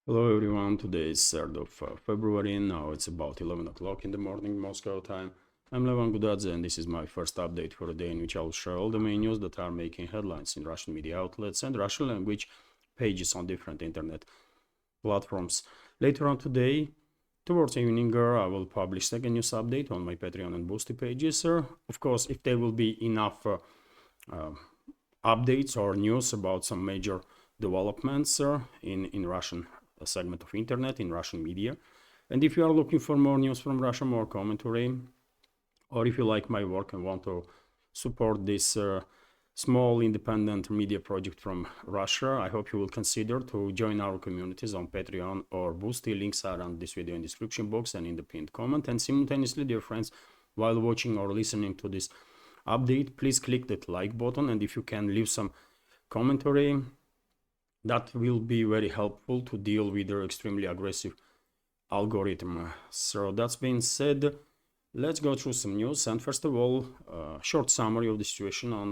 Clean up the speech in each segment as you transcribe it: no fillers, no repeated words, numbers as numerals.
Hello everyone, today is 3rd of February, now it's about 11 o'clock in the morning Moscow time. I'm Levan Gudadze and this is my first update for a day in which I'll share all the main news that are making headlines in Russian media outlets and Russian language pages on different internet platforms. Later on today, towards evening, I will publish second news update on my Patreon and Boosty pages. Of course, if there will be enough updates or news about some major developments in Russian segment of internet, in Russian media. And if you are looking for more news from Russia, more commentary, or if you like my work and want to support this small independent media project from Russia, I hope you will consider to join our communities on Patreon or Boosty. Links are on this video in description box and in the pinned comment. And simultaneously, dear friends, while watching or listening to this update, please click that like button, and if you can leave some commentary, that will be very helpful to deal with their extremely aggressive algorithm. So that's being said, let's go through some news. And first of all, short summary of the situation on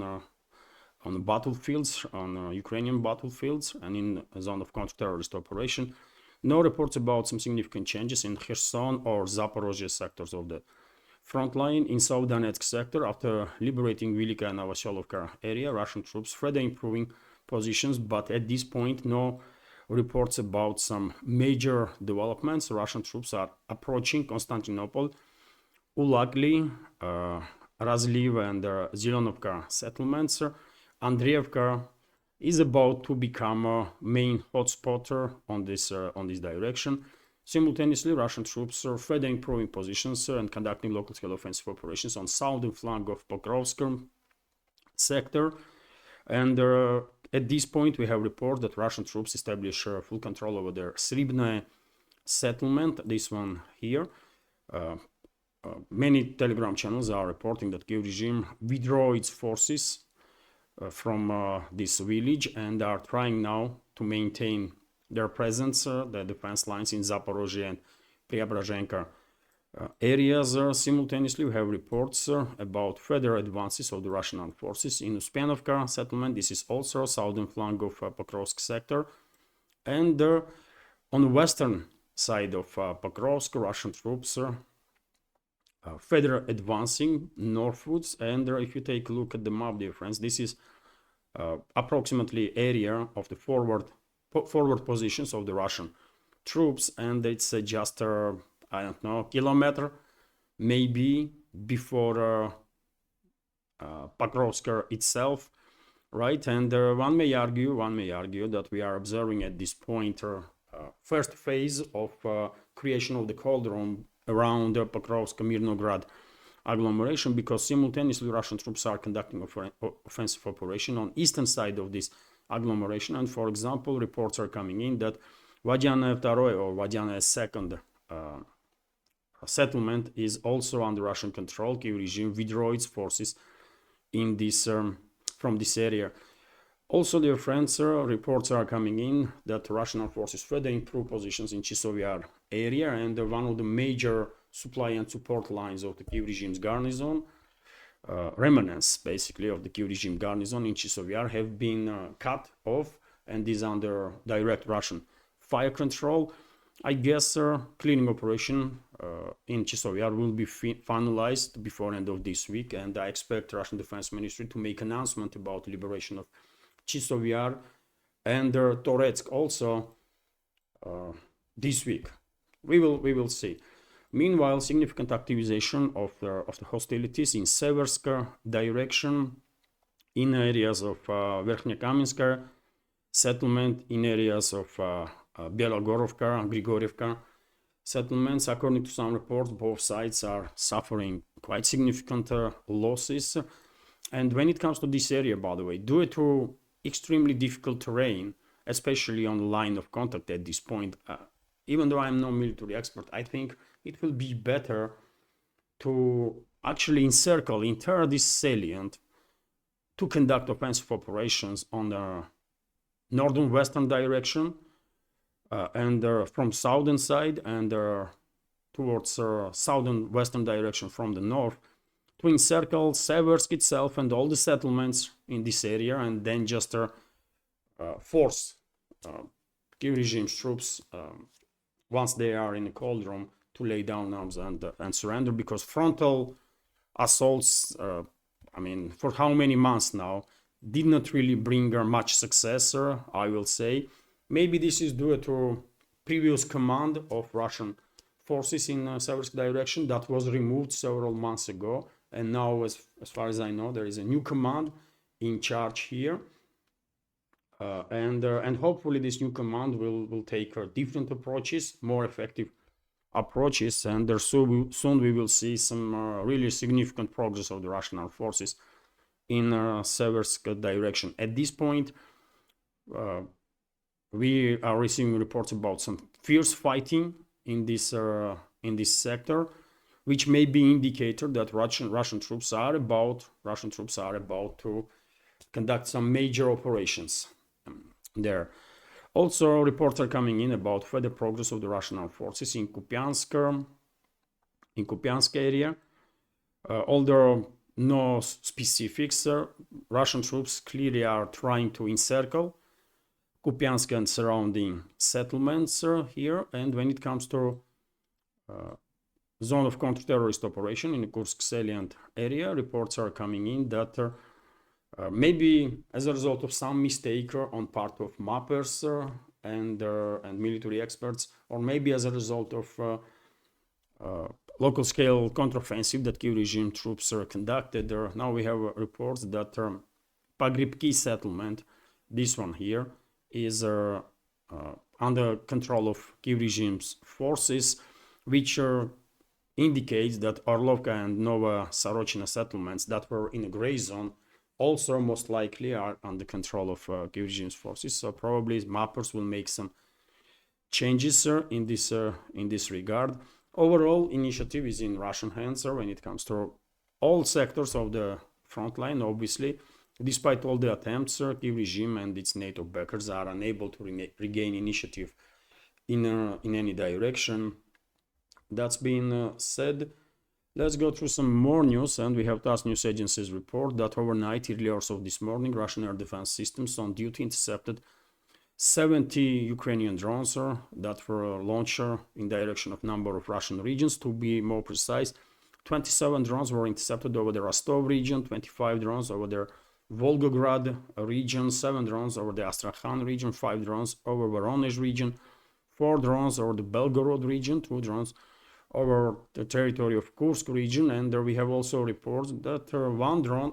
the battlefields, on Ukrainian battlefields and in a zone of counter-terrorist operation. No reports about some significant changes in Kherson or Zaporozhye sectors of the front line. In South Donetsk sector, after liberating Velika and Novoselovka area, Russian troops further improving positions, but at this point no reports about some major developments. Russian troops are approaching Constantinople, Ulagli, Razliv and Zelenovka settlements. Andreevka is about to become a main hotspot on this direction. Simultaneously, Russian troops are further improving positions and conducting local-scale offensive operations on southern flank of Pokrovsk sector. And at this point, we have reported that Russian troops establish full control over their Sribne settlement, this one here. Many Telegram channels are reporting that Kyiv regime withdraw its forces from this village and are trying now to maintain their presence, the defense lines in Zaporozhye and Preobrazhenka areas. Simultaneously, we have reports about further advances of the Russian armed forces in Uspanovka settlement. This is also southern flank of Pokrovsk sector. And on the western side of Pokrovsk, Russian troops further advancing northwards. And if you take a look at the map, dear friends, this is approximately area of the forward positions of the Russian troops, and it's just I don't know, kilometer maybe before Pokrovsk itself, right? And one may argue that we are observing at this point first phase of creation of the cauldron around Pokrovsk Mirnograd agglomeration, because simultaneously Russian troops are conducting offensive operation on eastern side of this agglomeration. And for example, reports are coming in that Vadiane II or Vadiane II settlement is also under Russian control. Kyiv regime withdraw its forces in this from this area. Also, dear friends, reports are coming in that Russian armed forces further improve positions in Chasov Yar area, and one of the major supply and support lines of the Kyiv regime's garrison, remnants basically of the Kyiv regime garrison in Chasov Yar, have been cut off and is under direct Russian fire control. I guess cleaning operation in Chasov Yar will be finalized before end of this week, and I expect Russian Defense Ministry to make announcement about liberation of Chasov Yar and Toretsk also this week. We will see. Meanwhile, significant activization of the hostilities in Siversk direction, in areas of Verkhnyakamenskaya settlement, in areas of Belogorovka, Grigorievka settlements. According to some reports, both sides are suffering quite significant losses. And when it comes to this area, by the way, due to extremely difficult terrain, especially on the line of contact at this point, even though I'm no military expert, I think it will be better to actually enter this salient to conduct offensive operations on the northern western direction, and from southern side, and towards southern western direction from the north, to encircle Siversk itself and all the settlements in this area, and then just force Kyiv regime's troops, once they are in the cauldron, to lay down arms and surrender, because frontal assaults, I mean, for how many months now, did not really bring much success, I will say. Maybe this is due to previous command of Russian forces in Siversk direction that was removed several months ago, and now, as far as I know, there is a new command in charge here, and hopefully this new command will take different approaches, more effective approaches, and soon we will see some really significant progress of the Russian armed forces in Siversk direction. At this point, we are receiving reports about some fierce fighting in this sector, which may be indicator that Russian troops are about to conduct some major operations there. Also, reports are coming in about further progress of the Russian armed forces in Kupiansk area. Although no specifics, Russian troops clearly are trying to encircle Kupiansk and surrounding settlements here. And when it comes to zone of counter-terrorist operation in the Kursk salient area, reports are coming in that maybe as a result of some mistake on part of mappers and military experts, or maybe as a result of local scale counteroffensive that Kyiv regime troops conducted. Now we have reports that Pogribki settlement, this one here, is under control of Kyiv regime's forces, which indicates that Orlovka and Nova Sorochina settlements that were in a gray zone also most likely are under control of Kyiv regime's forces. So probably mappers will make some changes in this regard. Overall, initiative is in Russian hands when it comes to all sectors of the front line. Obviously, despite all the attempts, Kyiv regime and its NATO backers are unable to regain initiative in any direction. That's been said. Let's go through some more news, and we have TASS news agency's report that overnight, early hours of this morning, Russian air defense systems on duty intercepted 70 Ukrainian drones that were launched in direction of number of Russian regions. To be more precise, 27 drones were intercepted over the Rostov region, 25 drones over the Volgograd region, 7 drones over the Astrakhan region, 5 drones over Voronezh region, 4 drones over the Belgorod region, 2 drones over the territory of Kursk region, and we have also reports that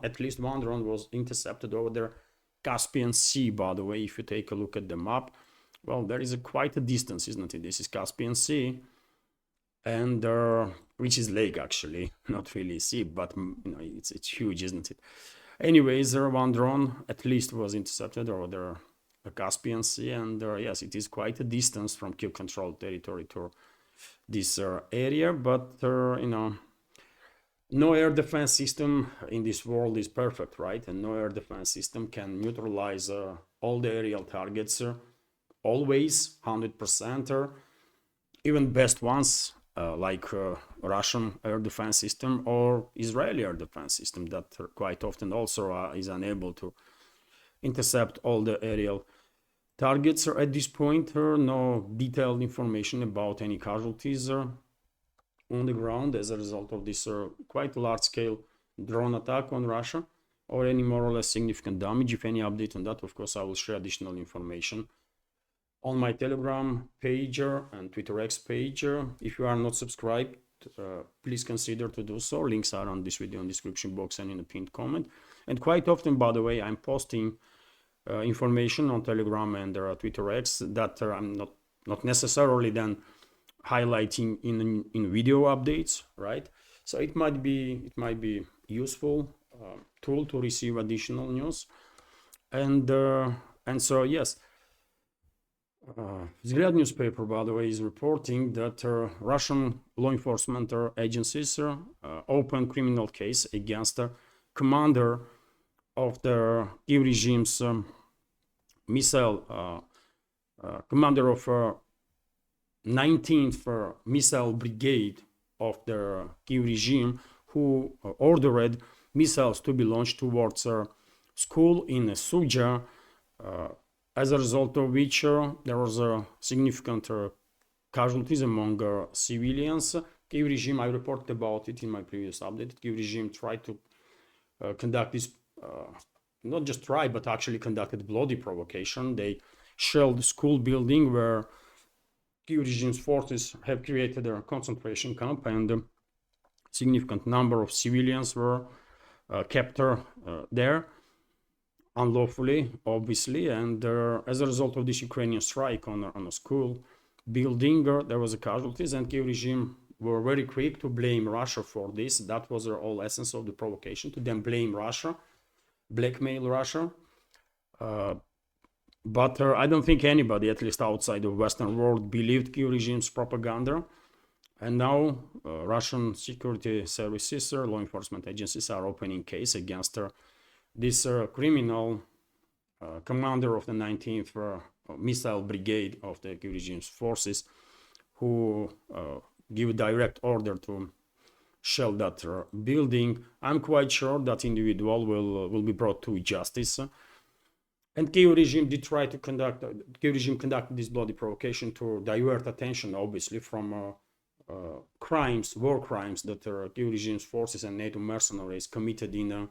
at least one drone was intercepted over the Caspian Sea. By the way, if you take a look at the map, well, there is quite a distance, isn't it? This is Caspian Sea, and which is lake actually, not really sea, but it's huge, isn't it? Anyways, one drone at least was intercepted over the Caspian Sea, and yes, it is quite a distance from Kyiv-controlled territory to this area, but no air defense system in this world is perfect, right? And no air defense system can neutralize all the aerial targets always 100%, even best ones like Russian air defense system or Israeli air defense system that quite often also is unable to intercept all the aerial targets. At this point, no detailed information about any casualties on the ground as a result of this quite large-scale drone attack on Russia, or any more or less significant damage. If any update on that, of course, I will share additional information on my Telegram page and Twitter X page. If you are not subscribed, please consider to do so. Links are on this video in the description box and in the pinned comment. And quite often, by the way, I'm posting information on Telegram and Twitter X that I'm not necessarily then highlighting in video updates, right? So it might be useful tool to receive additional news, and so yes. Vzгляд newspaper, by the way, is reporting that Russian law enforcement agencies opened criminal case against the commander of the Kyiv regime's commander of 19th missile brigade of the Kyiv regime, who ordered missiles to be launched towards a school in Sudzha as a result of which there was a significant casualties among civilians. Kyiv regime, I reported about it in my previous update. Kyiv regime tried to conduct this, not just try, but actually conducted bloody provocation. They shelled school building where Kyiv regime's forces have created a concentration camp, and a significant number of civilians were kept there unlawfully, obviously. And as a result of this Ukrainian strike on a school building, there was a casualties, and Kyiv regime were very quick to blame Russia for this. That was the whole essence of the provocation, to then blame Russia, blackmail Russia. But I don't think anybody, at least outside the Western world, believed Kyiv regime's propaganda. And now Russian security services, law enforcement agencies are opening case against this criminal commander of the 19th Missile Brigade of the Kyiv regime's forces, who give direct order to shell that building. I'm quite sure that individual will be brought to justice. And Kyiv regime did try to Kyiv regime conducted this bloody provocation to divert attention, obviously, from crimes, war crimes that Kyiv regime's forces and NATO mercenaries committed in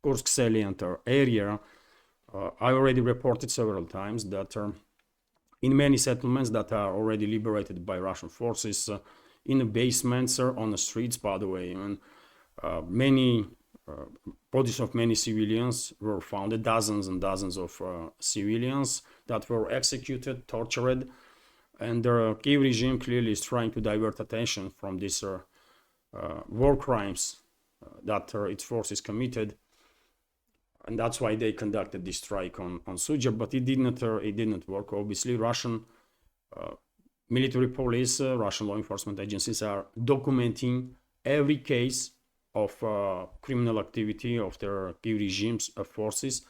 Kursk salient area. I already reported several times that in many settlements that are already liberated by Russian forces, in the basements or on the streets, by the way, and many bodies of many civilians were found, dozens and dozens of civilians that were executed, tortured, and the Kyiv regime clearly is trying to divert attention from these war crimes that its forces committed, and that's why they conducted this strike on Sudzha. But it didn't work. Obviously, Russian military police, Russian law enforcement agencies are documenting every case of criminal activity of their Kyiv regime's forces,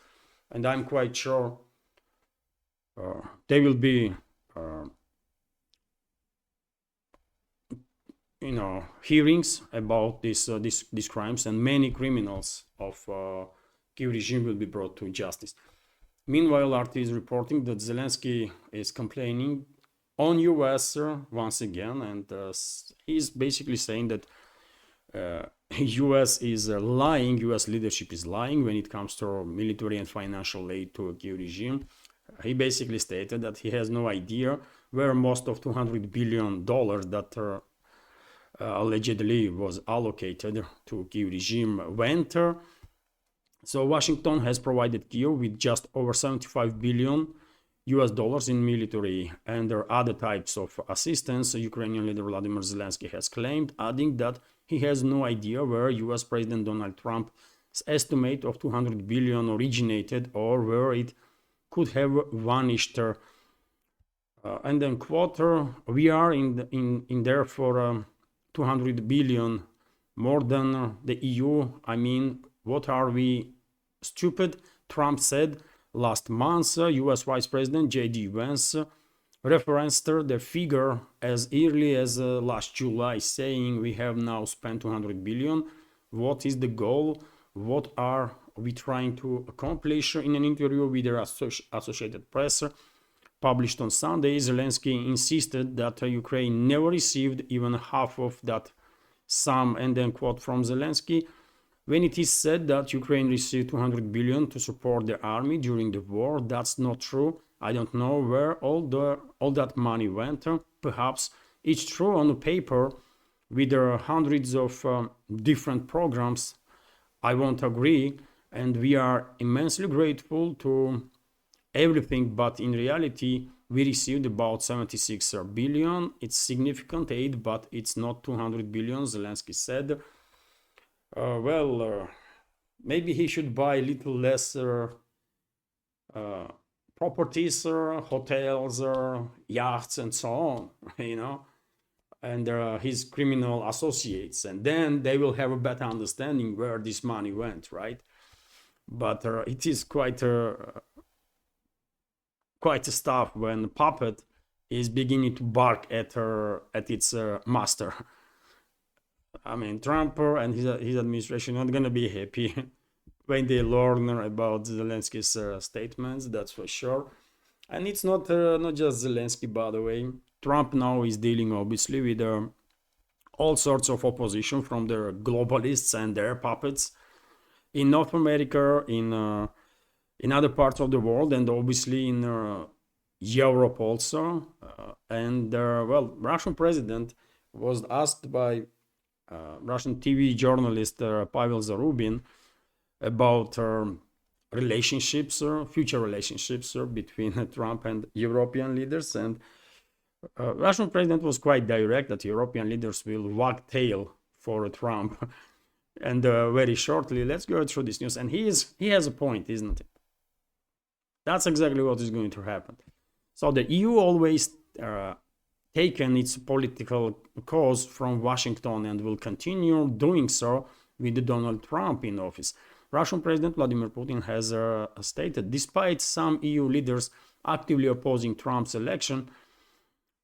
and I'm quite sure they will be hearings about these crimes, and many criminals of Kyiv regime will be brought to justice. Meanwhile, RT is reporting that Zelensky is complaining on US once again, and he's basically saying that US is lying, US leadership is lying when it comes to military and financial aid to a Kyiv regime. He basically stated that he has no idea where most of $200 billion that allegedly was allocated to Kyiv regime went. So Washington has provided Kyiv with just over $75 billion in military and other types of assistance. Ukrainian leader Vladimir Zelensky has claimed, adding that he has no idea where US President Donald Trump's estimate of $200 billion originated or where it could have vanished. And then quote, we are in there for $200 billion more than the EU. I mean, what are we, stupid? Trump said last month. US Vice President J.D. Vance referenced the figure as early as last July, saying we have now spent $200 billion. What is the goal? What are we trying to accomplish? In an interview with the Associated Press published on Sunday, Zelensky insisted that Ukraine never received even half of that sum. And then quote from Zelensky, when it is said that Ukraine received $200 billion to support the army during the war, that's not true. I don't know where all that money went. Perhaps it's true on the paper with hundreds of different programs. I won't agree, and we are immensely grateful to everything, but in reality, we received about 76 billion. It's significant aid, but it's not 200 billion, Zelensky said. Maybe he should buy a little less properties, hotels, yachts, and so on, and his criminal associates, and then they will have a better understanding where this money went, right? But it is quite a stuff when the puppet is beginning to bark at its master. I mean, Trump and his administration are not going to be happy when they learn about Zelensky's statements, that's for sure. And it's not just Zelensky, by the way. Trump now is dealing obviously with all sorts of opposition from the globalists and their puppets in North America, in other parts of the world, and obviously in Europe also. Well, Russian president was asked by Russian TV journalist Pavel Zarubin about relationships, future relationships between Trump and European leaders. And Russian president was quite direct that European leaders will wag tail for Trump. And very shortly, let's go through this news. And he has a point, isn't it? That's exactly what is going to happen. So the EU always taken its political cause from Washington and will continue doing so with Donald Trump in office. Russian President Vladimir Putin has stated, despite some EU leaders actively opposing Trump's election,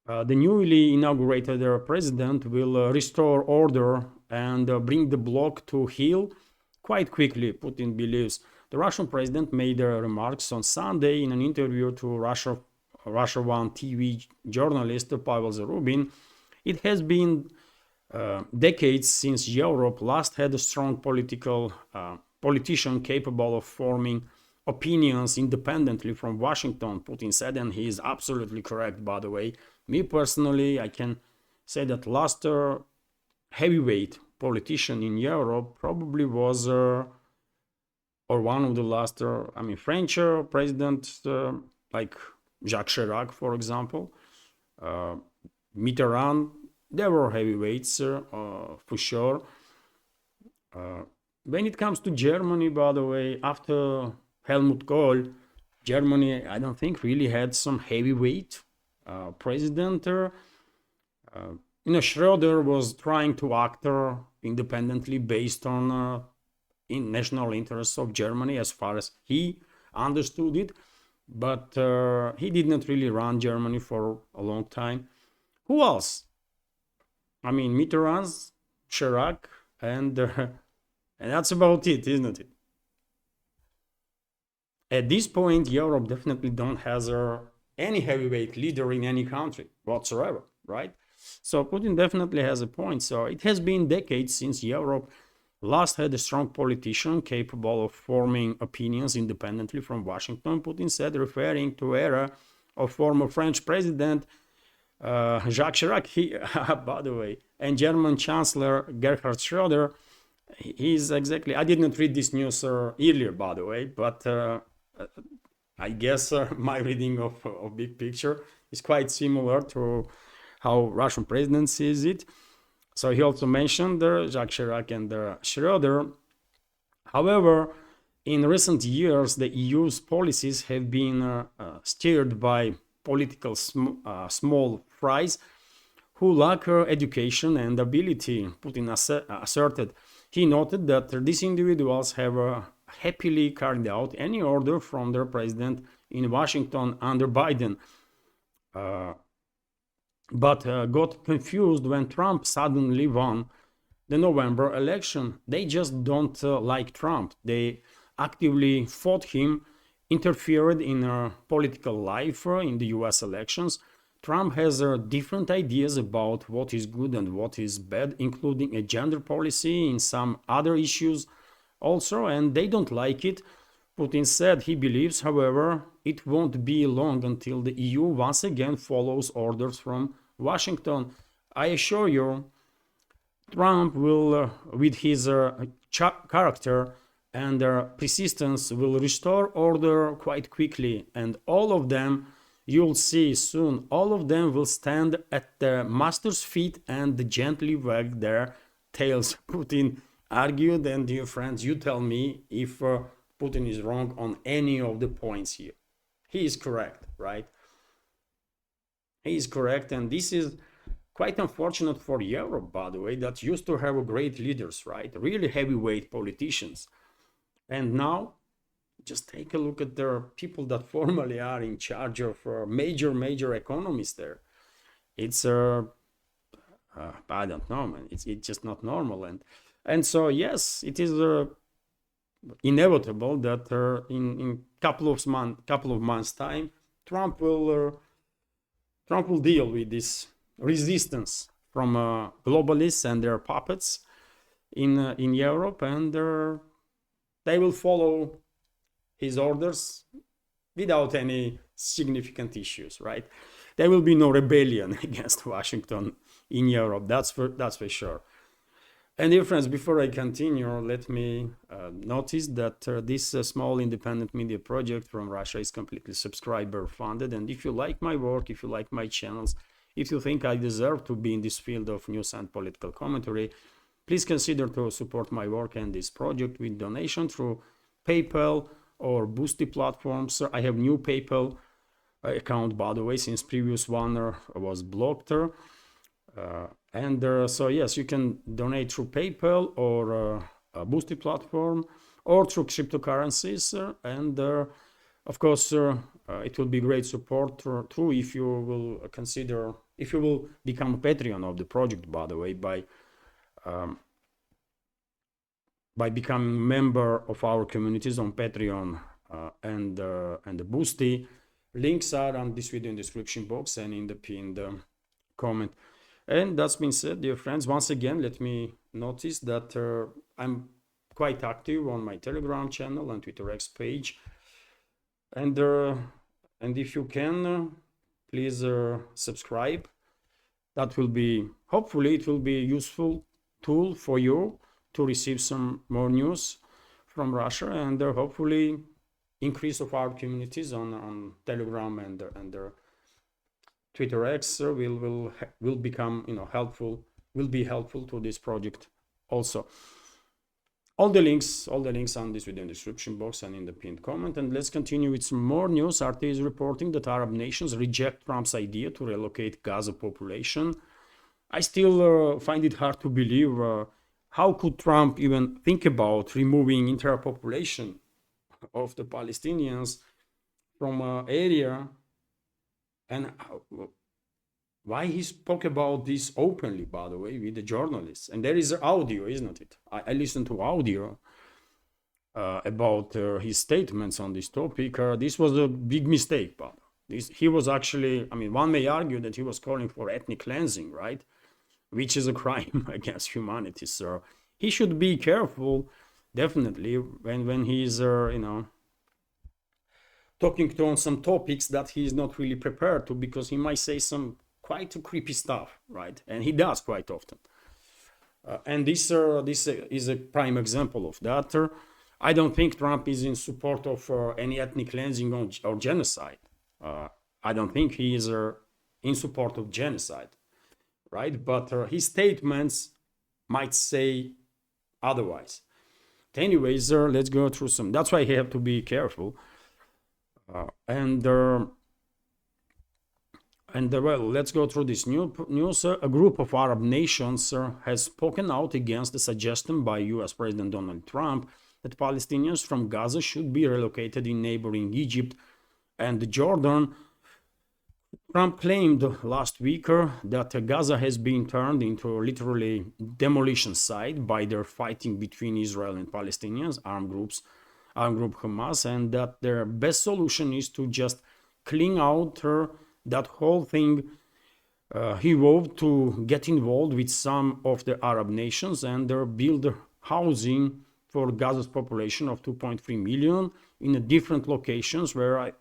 the newly inaugurated president will restore order and bring the bloc to heel quite quickly, Putin believes. The Russian president made remarks on Sunday in an interview to Russia One TV journalist Pavel Zarubin. It has been decades since Europe last had a strong politician capable of forming opinions independently from Washington, Putin said, and he is absolutely correct, by the way. Me personally, I can say that last heavyweight politician in Europe probably was, or one of the last, French president, like Jacques Chirac, for example, Mitterrand. They were heavyweights for sure. When it comes to Germany, by the way, after Helmut Kohl, Germany, I don't think really had some heavyweight president. Schröder was trying to act independently based on in national interests of Germany as far as he understood it, but he did not really run Germany for a long time. Who else? Mitterrand, Chirac, and that's about it, isn't it? At this point, Europe definitely don't have any heavyweight leader in any country whatsoever, right? So Putin definitely has a point. So it has been decades since Europe last had a strong politician capable of forming opinions independently from Washington, Putin said, referring to era of former French president Jacques Chirac, by the way, and German Chancellor Gerhard Schröder. He's exactly, I did not read this news earlier, by the way, but I guess my reading of big picture is quite similar to how Russian president sees it. So he also mentioned Jacques Chirac and Schröder. However, in recent years, the EU's policies have been steered by political small fries who lack education and ability, Putin asserted. He noted that these individuals have happily carried out any order from their president in Washington under Biden, but got confused when Trump suddenly won the November election. They just don't like Trump. They actively fought him, interfered in political life in the US elections. Trump has different ideas about what is good and what is bad, including a gender policy in some other issues also, and they don't like it. Putin said he believes, however, it won't be long until the EU once again follows orders from Washington. I assure you, Trump will, with his character and persistence, will restore order quite quickly, and all of them, you'll see soon, all of them will stand at the master's feet and gently wag their tails. Putin argued, and dear friends, you tell me if Putin is wrong on any of the points here. He is correct, right? He is correct, and this is quite unfortunate for Europe, by the way, that used to have great leaders, right? Really heavyweight politicians. And now, just take a look at the people that formally are in charge of major economies there. It's I don't know, man. It's just not normal, and so yes, it is inevitable that in couple of months time, Trump will deal with this resistance from globalists and their puppets in Europe, and they will follow his orders without any significant issues, right? There will be no rebellion against Washington in Europe. That's for sure. And dear friends, before I continue, let me notice that this small independent media project from Russia is completely subscriber funded. And if you like my work, if you like my channels, if you think I deserve to be in this field of news and political commentary, please consider to support my work and this project with donation through PayPal or Boosty platforms. I have new PayPal account, by the way, since previous one was blocked. So yes, you can donate through PayPal or a Boosty platform or through cryptocurrencies. Of course, it will be great support too if you will consider, if you will become a Patreon of the project, by the way, by becoming a member of our communities on Patreon and the Boosty. Links are on this video in the description box and in the pinned comment. And that's been said, dear friends, once again, let me notice that I'm quite active on my Telegram channel and Twitter X page. And if you can, please subscribe. That will be, hopefully, it will be a useful tool for you to receive some more news from Russia, and hopefully increase of our communities on Telegram and Twitter X will become helpful, will be helpful to this project also. All the links on this video in the description box and in the pinned comment. And let's continue with some more news. RT is reporting that Arab nations reject Trump's idea to relocate Gaza population. I still find it hard to believe how could Trump even think about removing entire population of the Palestinians from an area, and why he spoke about this openly, by the way, with the journalists. And there is audio, isn't it? I listened to audio about his statements on this topic. This was a big mistake, but he was actually, I mean, one may argue that he was calling for ethnic cleansing, right? Which is a crime against humanity. So he should be careful, definitely, when he's, talking on some topics that he is not really prepared to, because he might say some quite creepy stuff, right? And he does quite often. And this is a prime example of that. I don't think Trump is in support of any ethnic cleansing or genocide. I don't think he is in support of genocide, right? But his statements might say otherwise. Anyways, let's go through some. That's why you have to be careful. Well, let's go through this news. A group of Arab nations has spoken out against the suggestion by US President Donald Trump that Palestinians from Gaza should be relocated in neighboring Egypt and Jordan. Trump claimed last week that Gaza has been turned into a literally demolition site by their fighting between Israel and Palestinians, armed group Hamas, and that their best solution is to just clean out that whole thing. He vowed to get involved with some of the Arab nations and build housing for Gaza's population of 2.3 million in different locations where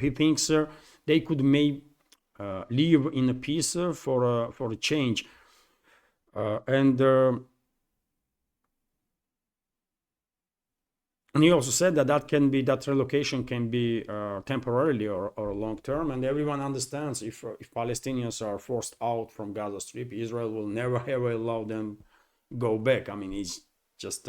he thinks they could live in a peace for a change. And he also said that relocation can be temporarily or long term, and everyone understands if Palestinians are forced out from Gaza Strip, Israel will never ever allow them go back. I mean, it's just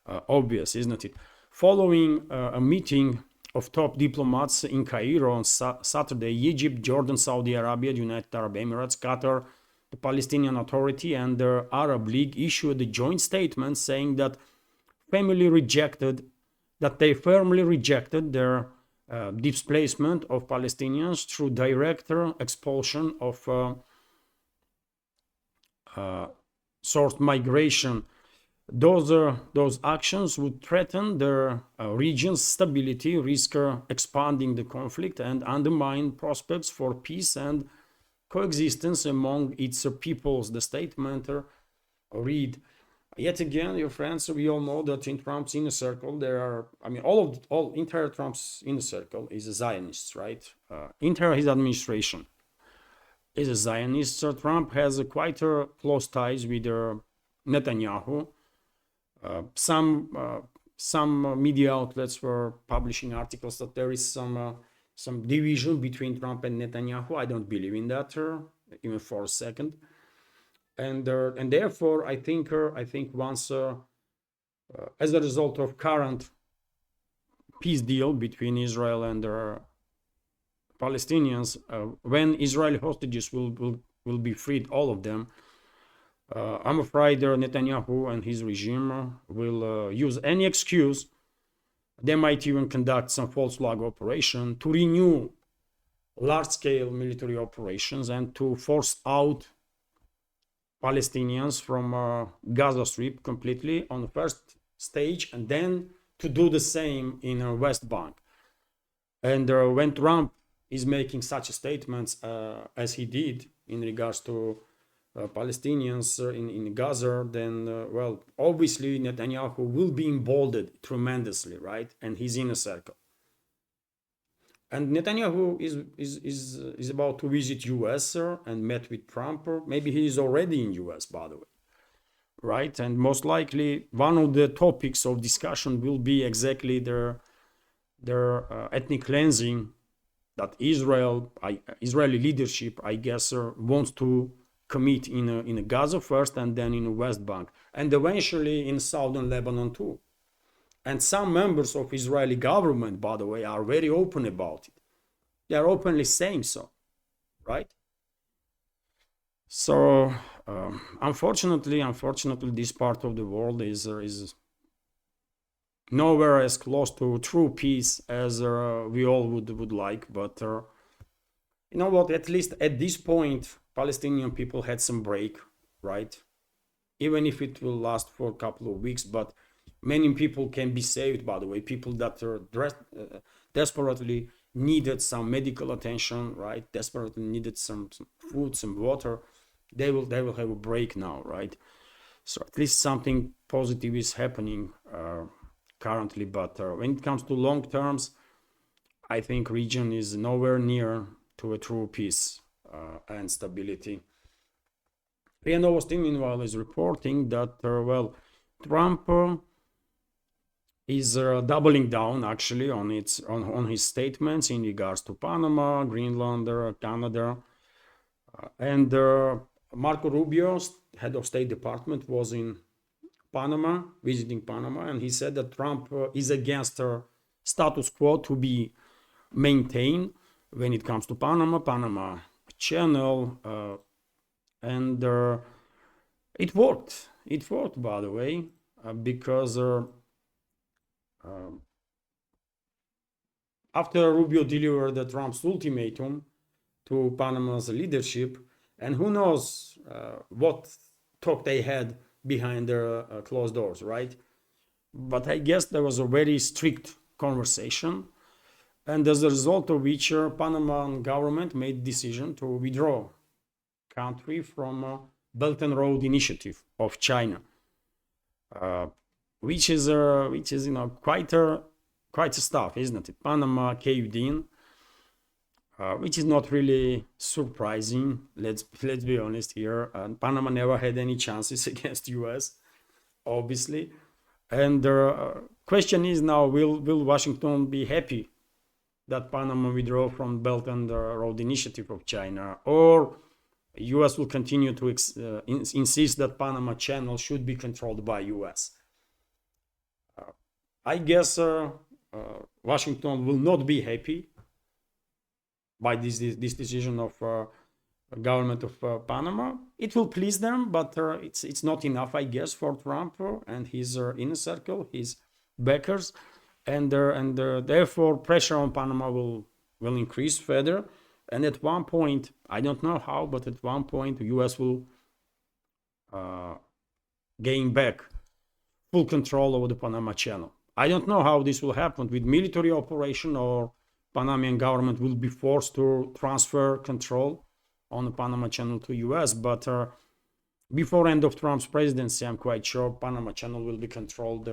obvious, isn't it? Following a meeting of top diplomats in Cairo on Saturday, Egypt, Jordan, Saudi Arabia, the United Arab Emirates, Qatar, the Palestinian Authority, and the Arab League issued a joint statement saying that they firmly rejected their displacement of Palestinians through direct expulsion of sourced migration. those actions would threaten the region's stability, risk expanding the conflict, and undermine prospects for peace and coexistence among its peoples. The statement read, yet again, your friends, we all know that in Trump's inner circle there are, I mean, all entire Trump's inner circle is a Zionists, right? Entire his administration is a Zionist. Trump has quite close ties with Netanyahu. Some media outlets were publishing articles that there is some division between Trump and Netanyahu. I don't believe in that even for a second. And therefore, I think once as a result of current peace deal between Israel and Palestinians, when Israeli hostages will be freed, all of them, I'm afraid Netanyahu and his regime will use any excuse. They might even conduct some false flag operation to renew large-scale military operations and to force out Palestinians from Gaza Strip completely on the first stage, and then to do the same in West Bank. And when Trump is making such statements as he did in regards to Palestinians in Gaza, then, well, obviously Netanyahu will be emboldened tremendously, right? And his inner circle. And Netanyahu is about to visit US and met with Trump. Maybe he is already in US, by the way, right? And most likely one of the topics of discussion will be exactly their ethnic cleansing that Israeli leadership, I guess, wants to commit in Gaza first, and then in the West Bank, and eventually in southern Lebanon too. And some members of Israeli government, by the way, are very open about it. They are openly saying so, right? So unfortunately, this part of the world is nowhere as close to true peace as we all would like. But you know what? At least at this point, Palestinian people had some break, right? Even if it will last for a couple of weeks, but many people can be saved, by the way. People that are desperately needed some medical attention, right? Desperately needed some food, some water. They will have a break now, right? So at least something positive is happening currently. But when it comes to long terms, I think region is nowhere near to a true peace and stability. RIA Novosti, meanwhile, is reporting that, well, Trump is doubling down actually on his statements in regards to Panama, Greenland, Canada, and Marco Rubio, head of State Department, was in Panama, visiting Panama, and he said that Trump is against status quo to be maintained when it comes to Panama Channel, and it worked. It worked, by the way, because after Rubio delivered Trump's ultimatum to Panama's leadership, and who knows what talk they had behind their closed doors, right? But I guess there was a very strict conversation, and as a result of which Panama government made decision to withdraw country from Belt and Road Initiative of China, which is quite a stuff, isn't it? Panama caved in, which is not really surprising. Let's be honest here. Panama never had any chances against US, obviously. And the question is now, will Washington be happy that Panama withdraw from Belt and Road Initiative of China, or US will continue to insist that Panama Channel should be controlled by US? I guess Washington will not be happy by this decision of government of Panama. It will please them, but it's not enough, I guess, for Trump and his inner circle, his backers, and therefore pressure on Panama will increase further. And at one point, I don't know how, but at one point, the US will gain back full control over the Panama Channel. I don't know how this will happen with military operation, or Panamanian government will be forced to transfer control on the Panama Channel to US, but before end of Trump's presidency, I'm quite sure Panama Channel will be controlled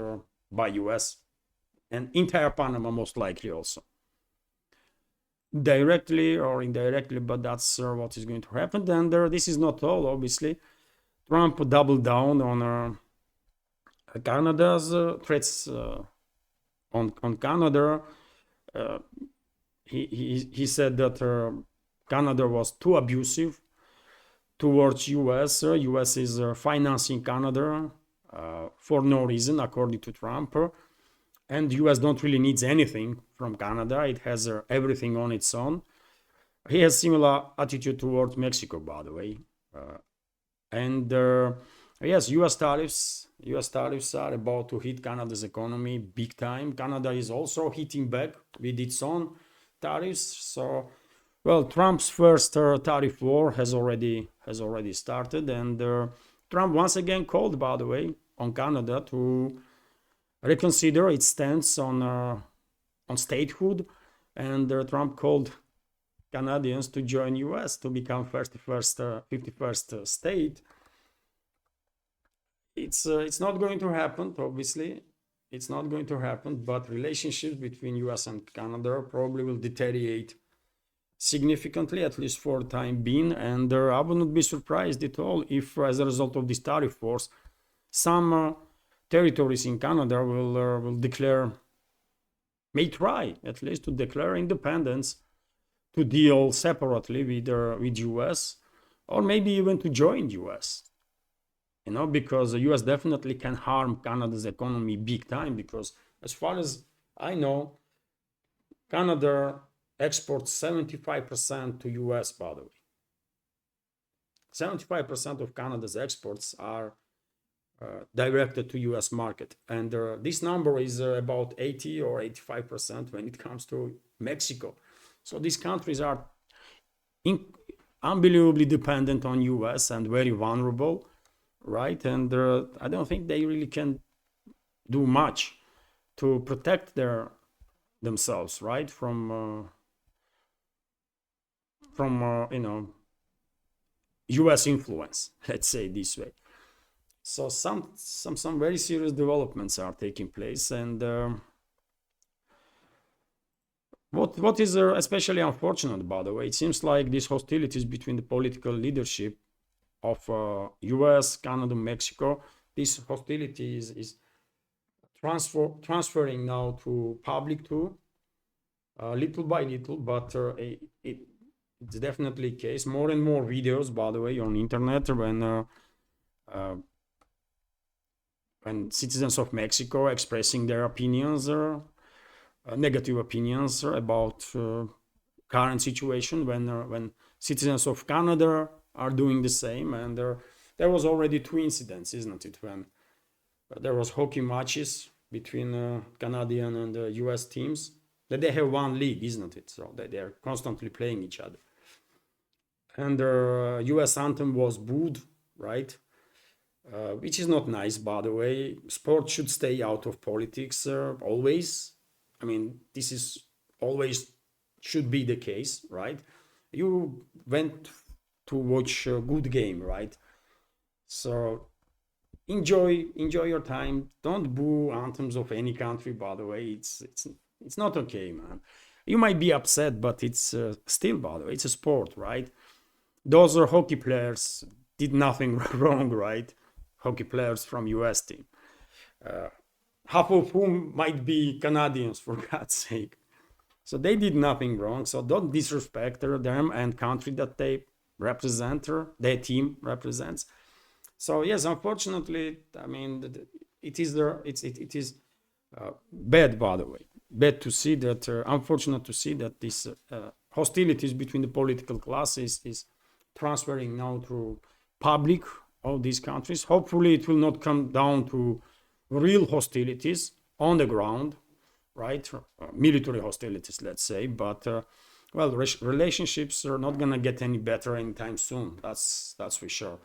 by US, and entire Panama most likely also. Directly or indirectly, but that's what is going to happen. And this is not all, obviously. Trump doubled down on Canada's threats on Canada. He said that Canada was too abusive towards US. US is financing Canada for no reason, according to Trump. And US don't really need anything from Canada. It has everything on its own. He has similar attitude towards Mexico, by the way. And yes, US tariffs are about to hit Canada's economy big time. Canada is also hitting back with its own tariffs. So, well, Trump's first tariff war has already started, and Trump once again called, by the way, on Canada to reconsider its stance on statehood, and Trump called Canadians to join US to become 51st state. It's not going to happen, obviously. It's not going to happen, but relationships between US and Canada probably will deteriorate significantly, at least for the time being, and I would not be surprised at all if, as a result of this tariff wars, some territories in Canada may try at least to declare independence, to deal separately with US, or maybe even to join US. You know, because the US definitely can harm Canada's economy big time, because as far as I know, Canada exports 75% to US, by the way. 75% of Canada's exports are directed to US market, and this number is about 80 or 85% when it comes to Mexico. So these countries are unbelievably dependent on US and very vulnerable, right? And I don't think they really can do much to protect themselves, right, from you know, US influence, let's say this way. So some very serious developments are taking place, and what is especially unfortunate, by the way, it seems like these hostilities between the political leadership of US, Canada, Mexico, this hostility is transferring now to public too, little by little, but it's definitely the case. More and more videos, by the way, on internet when citizens of Mexico expressing their opinions, negative opinions about current situation, when citizens of Canada are doing the same. And there was already 2 incidents, isn't it, when there was hockey matches between Canadian and US teams, that they have one league, isn't it? So they are constantly playing each other. And the US anthem was booed, right? Which is not nice, by the way. Sport should stay out of politics always. I mean, this is always should be the case, right? You went to watch a good game, right? So enjoy your time. Don't boo anthems of any country, by the way. It's not okay, man. You might be upset, but it's still, by the way, it's a sport, right? Those are hockey players did nothing wrong, right? Hockey players from US team, half of whom might be Canadians, for God's sake. So they did nothing wrong. So don't disrespect them and country that they represent, or their team represents. So yes, unfortunately, I mean, it is bad, by the way, bad to see that. Unfortunate to see that this hostilities between the political classes is transferring now to public of these countries. Hopefully it will not come down to real hostilities on the ground, right? Military hostilities, let's say. But well, relationships are not gonna get any better anytime soon. That's for sure.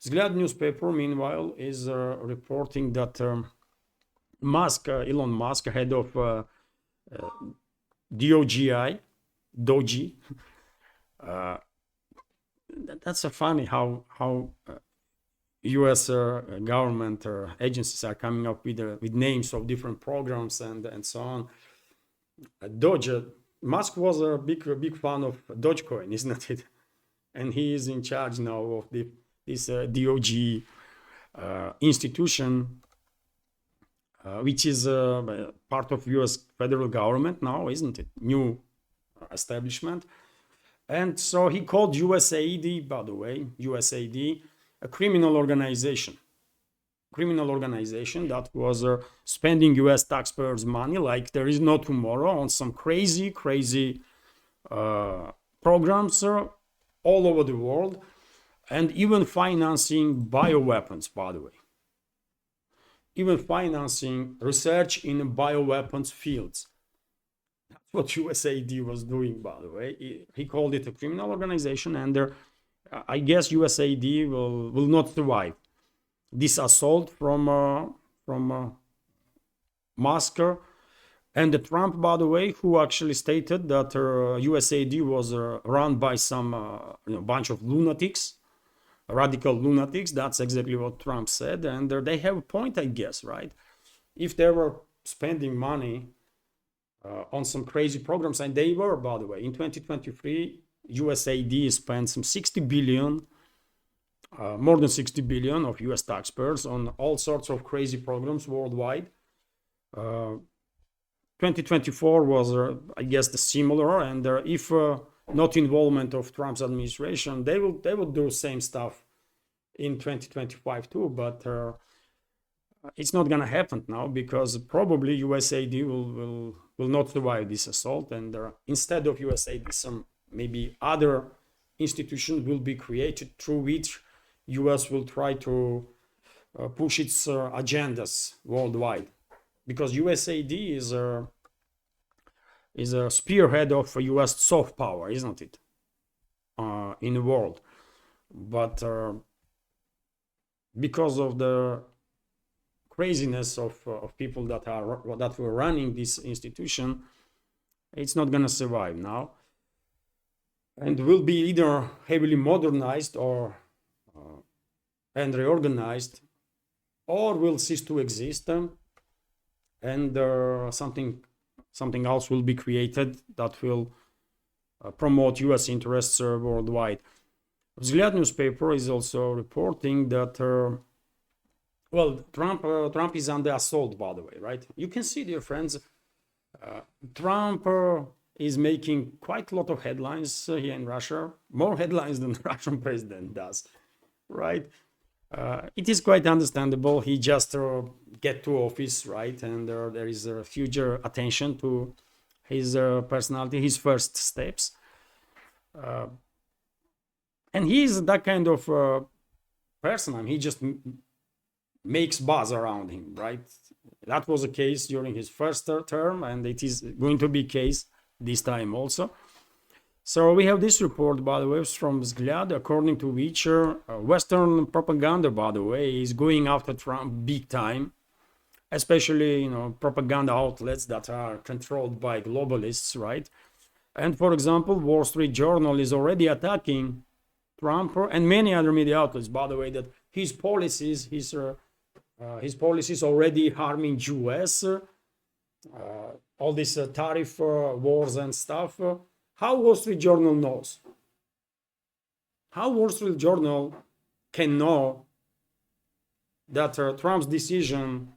Vzglyad newspaper, meanwhile, is reporting that Musk, Elon Musk, head of Doji, that's a funny how U.S. government agencies are coming up with names of different programs and so on. Musk was a big fan of Dogecoin, isn't it? And he is in charge now of this DOG institution, which is part of U.S. federal government now, isn't it? New establishment. And so he called USAID, by the way, USAID, a criminal organization that was spending US taxpayers' money like there is no tomorrow on some crazy programs all over the world, and even financing bioweapons, by the way. Even financing research in bioweapons fields. That's what USAID was doing, by the way. He called it a criminal organization, and I guess USAID will not survive this assault from Musk and the Trump, by the way, who actually stated that USAID was run by some bunch of lunatics, radical lunatics. That's exactly what Trump said, and they have a point, I guess, right? If they were spending money on some crazy programs, and they were, by the way, in 2023, USAID spent some 60 billion, more than 60 billion of US taxpayers on all sorts of crazy programs worldwide. 2024 was, I guess, the similar, and if not involvement of Trump's administration, they will do same stuff in 2025 too, but it's not gonna happen now because probably USAID will not survive this assault, and instead of USAID, some maybe other institution will be created through which US will try to push its agendas worldwide, because USAID is a spearhead of US soft power, isn't it, in the world. But because of the craziness of people that were running this institution, it's not gonna survive now, and will be either heavily modernized or and reorganized, or will cease to exist, and something else will be created that will promote US interests worldwide. Vzglyad newspaper is also reporting that Trump is under assault, by the way, right? You can see, dear friends, Trump is making quite a lot of headlines here in Russia, more headlines than the Russian president does, right? It is quite understandable. He just get to office, right? And there is a huge attention to his personality, his first steps. And he is that kind of person. I mean, he just makes buzz around him, right? That was the case during his first term, and it is going to be the case this time also. So we have this report, by the way, from Vzglyad, according to which Western propaganda, by the way, is going after Trump big time, especially, propaganda outlets that are controlled by globalists, right? And for example, Wall Street Journal is already attacking Trump and many other media outlets, by the way, that his policies already harming US, all these tariff wars and stuff. How Wall Street Journal knows? How Wall Street Journal can know that Trump's decision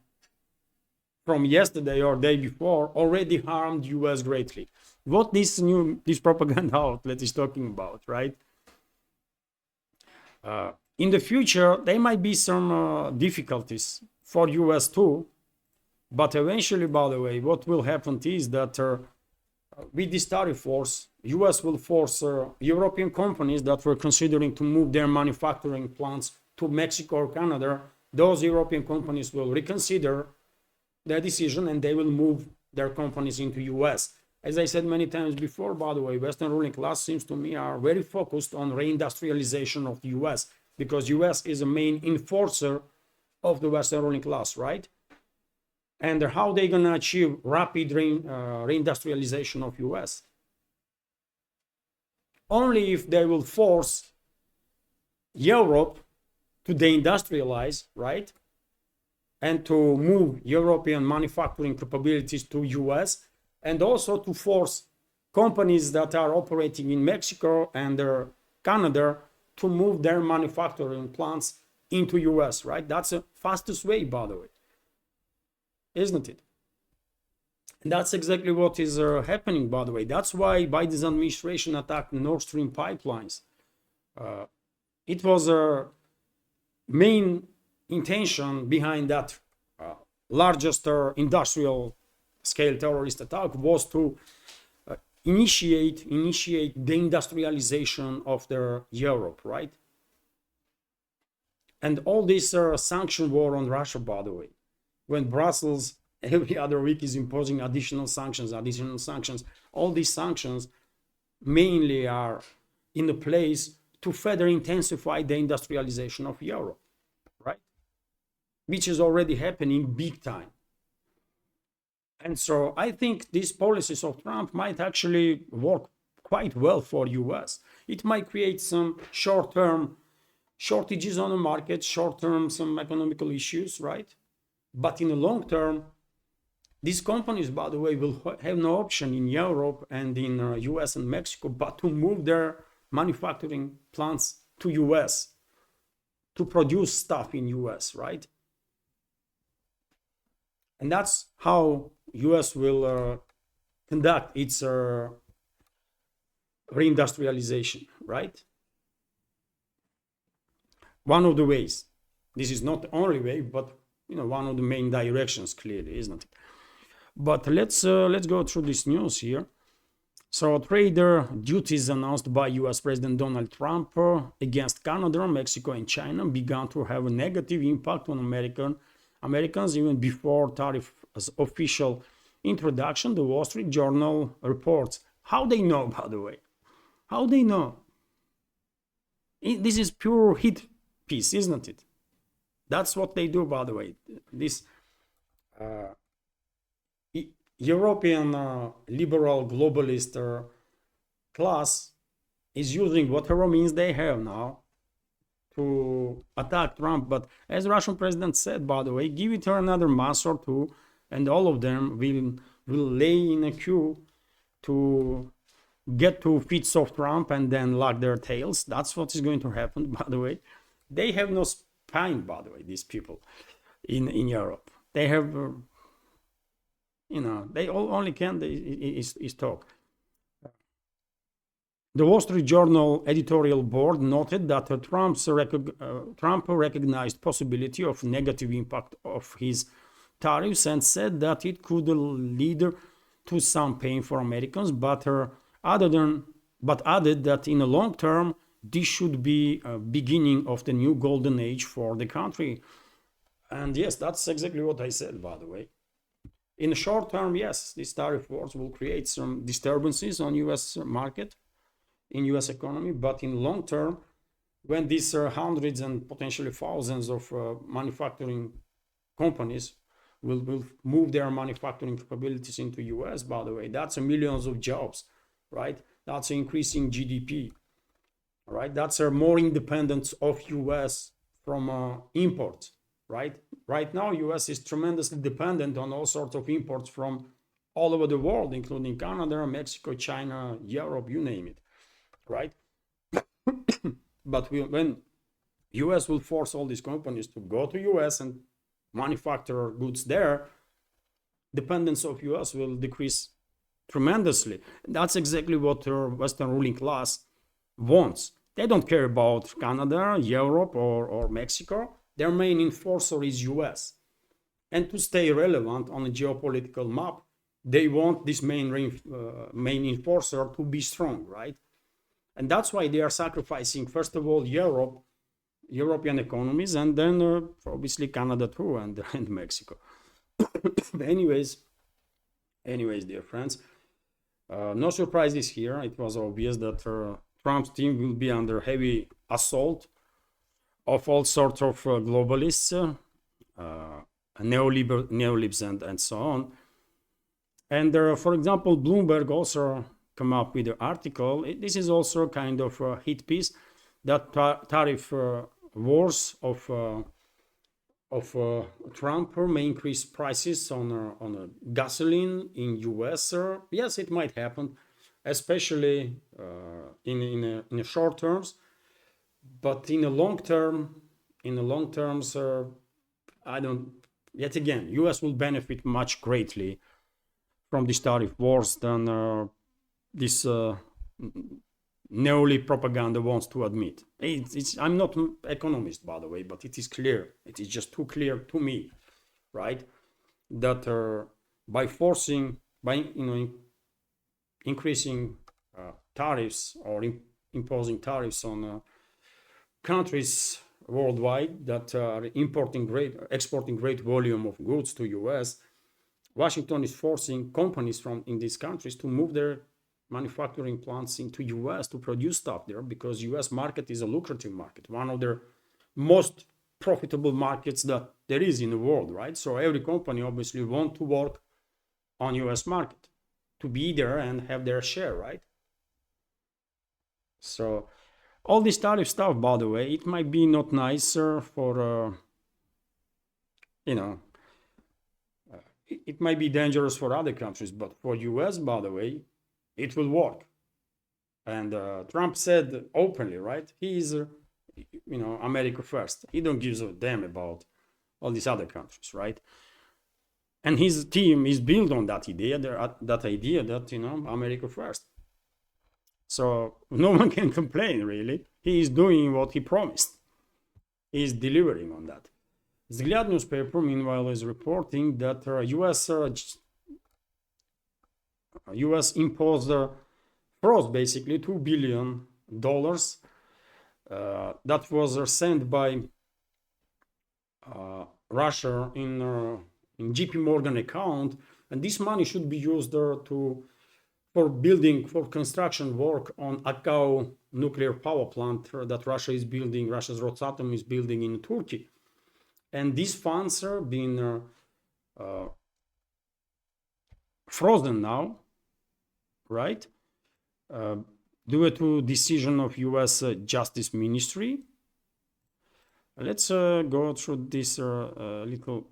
from yesterday or day before already harmed US greatly? What this propaganda outlet is talking about, right? In the future, there might be some difficulties for US too, but eventually, by the way, what will happen is that with this tariff wars, US will force European companies that were considering to move their manufacturing plants to Mexico or Canada. Those European companies will reconsider their decision and they will move their companies into US. As I said many times before, by the way, Western ruling class seems to me are very focused on reindustrialization of the US. because US is a main enforcer of the Western ruling class, right? And how they gonna achieve rapid reindustrialization of US? Only if they will force Europe to deindustrialize, right? And to move European manufacturing capabilities to US, and also to force companies that are operating in Mexico and Canada to move their manufacturing plants into US, right? That's the fastest way, by the way, isn't it? And that's exactly what is happening, by the way. That's why Biden's administration attacked Nord Stream pipelines. It was a main intention behind that largest industrial scale terrorist attack was to initiate the industrialization of their Europe, right? And all this sanction war on Russia, by the way, when Brussels every other week is imposing additional sanctions, all these sanctions mainly are in a place to further intensify the industrialization of Europe, right? Which is already happening big time. And so I think these policies of Trump might actually work quite well for US. It might create some short-term shortages on the market, short-term some economical issues, right? But in the long term, these companies, by the way, will have no option in Europe and in US and Mexico but to move their manufacturing plants to US, to produce stuff in US, right? And that's how US will conduct its reindustrialization, right? One of the ways. This is not the only way, but one of the main directions, clearly, isn't it? But let's go through this news here. So trader duties announced by US President Donald Trump against Canada, Mexico, and China began to have a negative impact on Americans even before tariffs official introduction. The Wall Street Journal reports. How they know, by the way? How they know? This is pure hit piece, isn't it? That's what they do, by the way. This European liberal globalist class is using whatever means they have now to attack Trump. But as the Russian president said, by the way, give it another month or two, and all of them will lay in a queue to get to feet of Trump and then lock their tails. That's what is going to happen, by the way. They have no spine, by the way, these people in Europe. They have, they only can is talk. The Wall Street Journal editorial board noted that Trump recognized possibility of negative impact of his tariffs and said that it could lead to some pain for Americans, but added that in the long term, this should be a beginning of the new golden age for the country. And yes, that's exactly what I said, by the way. In the short term, yes, these tariff wars will create some disturbances on US market, in US economy, but in long term, when these hundreds and potentially thousands of manufacturing companies will move their manufacturing capabilities into US, by the way, that's millions of jobs, right? That's increasing GDP, right? That's more independence of US from imports, right? Right now, US is tremendously dependent on all sorts of imports from all over the world, including Canada, Mexico, China, Europe, you name it, right? But when US will force all these companies to go to US and manufacture goods there, dependence of US will decrease tremendously. That's exactly what the Western ruling class wants. They don't care about Canada, Europe, or Mexico. Their main enforcer is US. And to stay relevant on the geopolitical map, they want this main enforcer to be strong, right? And that's why they are sacrificing, first of all, European economies, and then obviously Canada too, and Mexico. anyways, dear friends, no surprises here. It was obvious that Trump's team will be under heavy assault of all sorts of globalists, neolibs and so on. And for example, Bloomberg also come up with an article. This is also kind of a hit piece that tariff wars of Trump may increase prices on gasoline in US. Yes, it might happen, especially in the short terms. But in the long term, I don't. Yet again, US will benefit much greatly from these tariff wars than this neolib propaganda wants to admit. I'm not an economist, by the way, but it is clear. It is just too clear to me, right? That by increasing tariffs or imposing tariffs on countries worldwide that are exporting great volume of goods to US, Washington is forcing companies in these countries to move their manufacturing plants into US to produce stuff there, because US market is a lucrative market, one of the most profitable markets that there is in the world, right? So every company obviously want to work on US market to be there and have their share, right? So all this tariff stuff, by the way, it might be not nicer for it might be dangerous for other countries, but for US, by the way, it will work. And Trump said openly, right? He is, America first. He don't give a damn about all these other countries, right? And his team is built on that idea that, America first. So no one can complain, really. He is doing what he promised. He is delivering on that. Vzгляд newspaper, meanwhile, is reporting that US imposed froze basically $2 billion that was sent by Russia in JP Morgan account, and this money should be used for construction work on Akau nuclear power plant that Russia is building. Russia's Rosatom is building in Turkey, and these funds are being frozen now, right? Due to decision of US Justice Ministry. Let's go through this little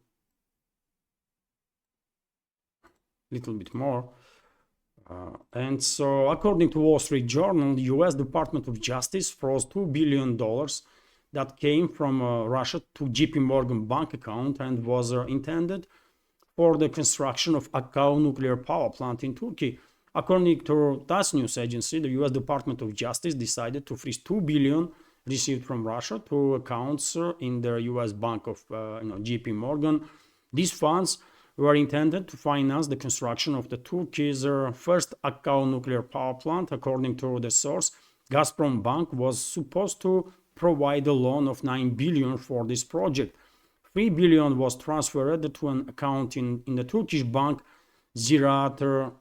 bit more. And so, according to Wall Street Journal, the US Department of Justice froze $2 billion that came from Russia to JP Morgan bank account and was intended for the construction of Akau nuclear power plant in Turkey. According to TASS news agency, the US Department of Justice decided to freeze $2 billion received from Russia to accounts in the US bank of JP Morgan. These funds were intended to finance the construction of the Turkey's first Akau nuclear power plant. According to the source, Gazprom Bank was supposed to provide a loan of $9 billion for this project. $3 billion was transferred to an account in the Turkish bank Ziraat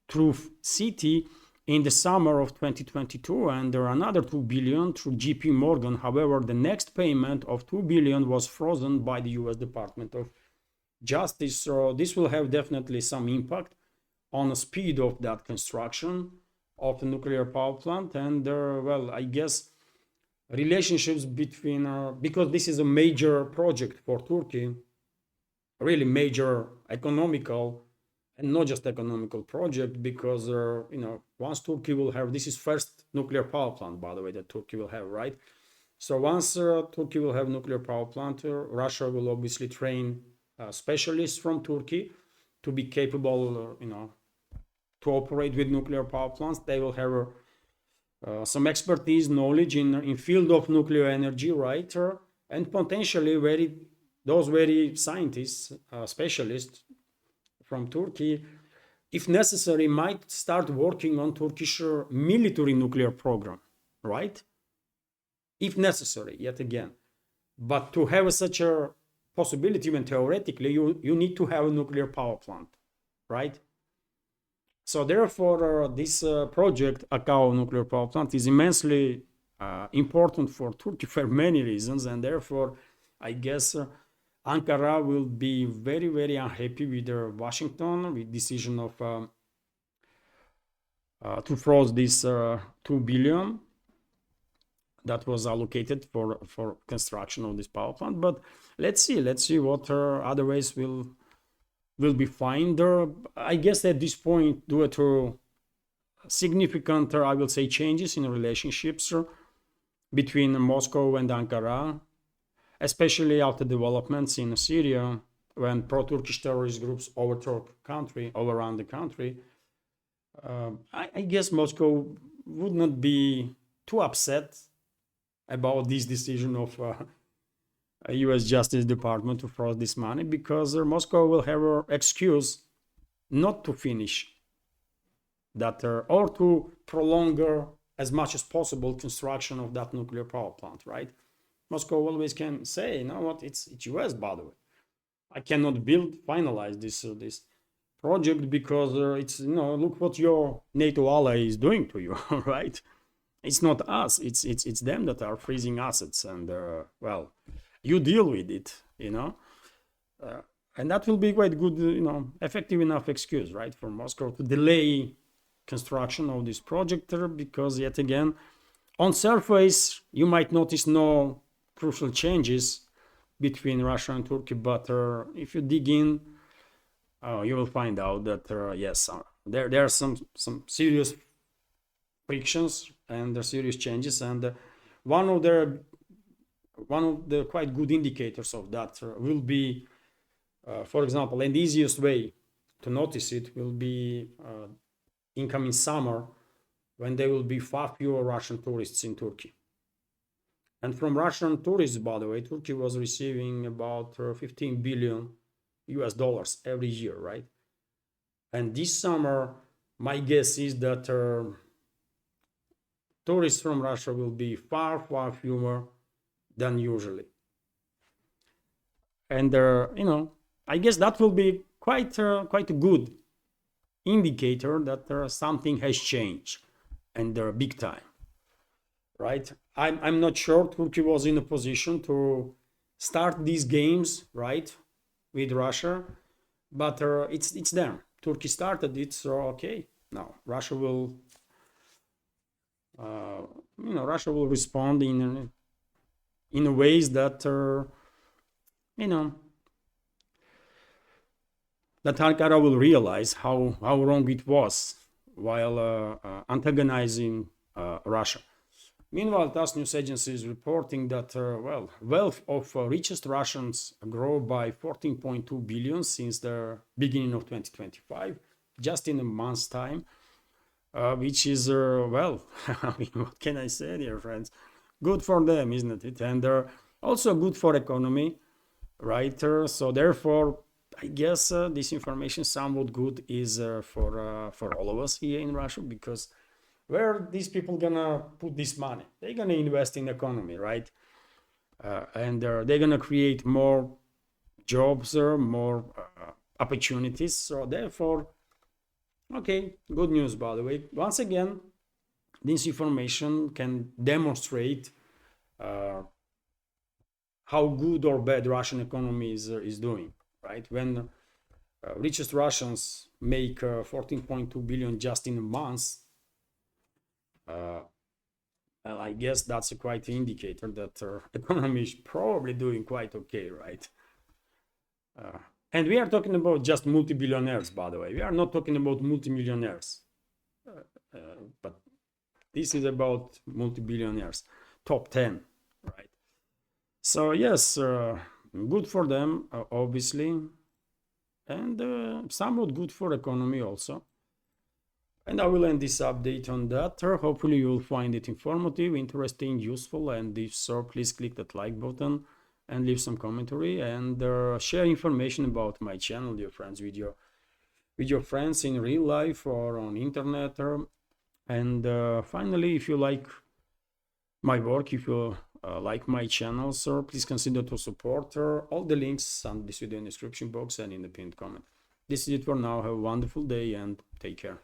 Truth City in the summer of 2022, and there are another $2 billion through JP Morgan. However, the next payment of $2 billion was frozen by the US Department of Justice. So this will have definitely some impact on the speed of that construction of the nuclear power plant. And well, I guess relationships between because this is a major project for Turkey, really major economical and not just economical project, because once Turkey will have, this is first nuclear power plant, by the way, that Turkey will have, right? So once Turkey will have nuclear power plant, Russia will obviously train specialists from Turkey to be capable, to operate with nuclear power plants. They will have some expertise, knowledge in field of nuclear energy, right? And potentially those very scientists, specialists from Turkey, if necessary, might start working on Turkish military nuclear program, right? If necessary, yet again. But to have such a possibility, even theoretically, you need to have a nuclear power plant, right? So therefore, this project, Akau nuclear power plant, is immensely important for Turkey for many reasons, and therefore I guess Ankara will be very, very unhappy with Washington with decision of to freeze this 2 billion that was allocated for construction of this power plant. But let's see what other ways will be found. I guess at this point, due to significant, I will say, changes in relationships between Moscow and Ankara, especially after developments in Syria, when pro-Turkish terrorist groups overrun the country, I guess Moscow would not be too upset about this decision of U.S. Justice Department to freeze this money, because Moscow will have an excuse not to finish that or to prolong as much as possible construction of that nuclear power plant, right? Moscow always can say, you know what, it's U.S. by the way. I cannot finalize this project because it's, look what your NATO ally is doing to you, right? It's not us, it's them that are freezing assets, and well, you deal with it, and that will be quite good, effective enough excuse, right, for Moscow to delay construction of this project, because yet again, on surface, you might notice no crucial changes between Russia and Turkey, but if you dig in, you will find out that yes, there are some serious frictions and there are serious changes, and one of the quite good indicators of that will be, for example, and the easiest way to notice it will be incoming summer, when there will be far fewer Russian tourists in Turkey. And from Russian tourists, by the way, Turkey was receiving about 15 billion US dollars every year, right? And this summer, my guess is that tourists from Russia will be far, far fewer than usually. And, I guess that will be quite a good indicator that something has changed, and big time, right? I'm not sure Turkey was in a position to start these games, right, with Russia, but it's them. Turkey started it, so okay. Now Russia will, Russia will respond in ways that that Ankara will realize how wrong it was while antagonizing Russia. Meanwhile, TASS news agency is reporting that, wealth of richest Russians grew by 14.2 billion since the beginning of 2025, just in a month's time, which is, well, I mean, what can I say, dear friends? Good for them, isn't it? And also good for economy, right? So therefore, I guess this information somewhat good is for all of us here in Russia, because where are these people gonna put this money? They're gonna invest in the economy, right? And they're gonna create more jobs, more opportunities. So therefore, okay, good news, by the way. Once again, this information can demonstrate how good or bad Russian economy is doing, right? When richest Russians make 14.2 billion just in a month, well, I guess that's a quite indicator that economy is probably doing quite okay, right? And we are talking about just multi-billionaires, by the way. We are not talking about multi-millionaires, but this is about multi-billionaires, top 10, right? So yes, good for them, obviously, and somewhat good for economy also. And I will end this update on that. Hopefully you will find it informative, interesting, useful, and if so, please click that like button and leave some commentary, and share information about my channel, dear friends, with your friends in real life or on internet. And finally, if you like my work, if you like my channel, so please consider to support all the links on this video in the description box and in the pinned comment. This is it for now. Have a wonderful day and take care.